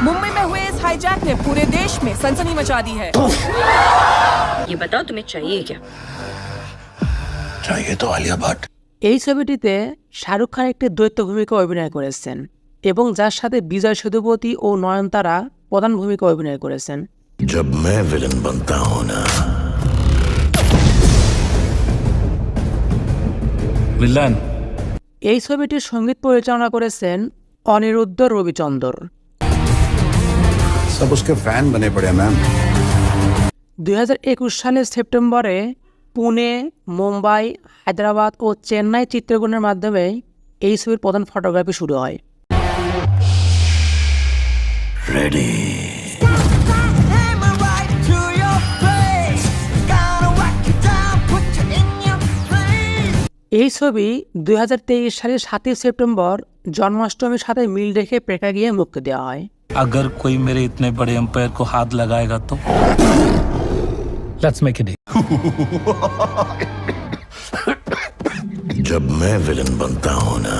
मुंबई में हुए इस हाईजैक ने पूरे देश में सनसनी मचा दी है। ये बताओ तुम्हें चाहिए क्या? चाहिए तो आलिया भट्ट। এই ছবিটিতে শাহরুখ খান একটি দ্বৈত ভূমিকা অভিনয় করেছেন এবং যার সাথে বিজয় সেতুপতি ও নয়নতারা প্রধান ভূমিকা অভিনয় করেছেন। जब मैं विलन बनता हूं ना, विलन এই ছবিটির সঙ্গীত পরিচালনা করেছেন অনিরুদ্ধ রবিচন্দর। सब उसके फैन बने पड़े मैम। 2021 সালের সেপ্টেম্বরে পুনে, মুম্বাই, হায়দ্রাবাদ ও চেন্নাই চিত্রগ্রহণের মাধ্যমে এই ছবির প্রধান ফটোগ্রাফি শুরু হয়। रेडी। এই ছবি 2023 সালের 7 সেপ্টেম্বর জন্মাষ্টমীর সাথে মিল রেখে প্রেক্ষাগৃহে মুক্তি দেওয়া হয়। अगर कोई मेरे इतने बड़े एम्पायर को हाथ लगाएगा तो लेट्स मेक इट। जब मैं विलन बनता हूं ना,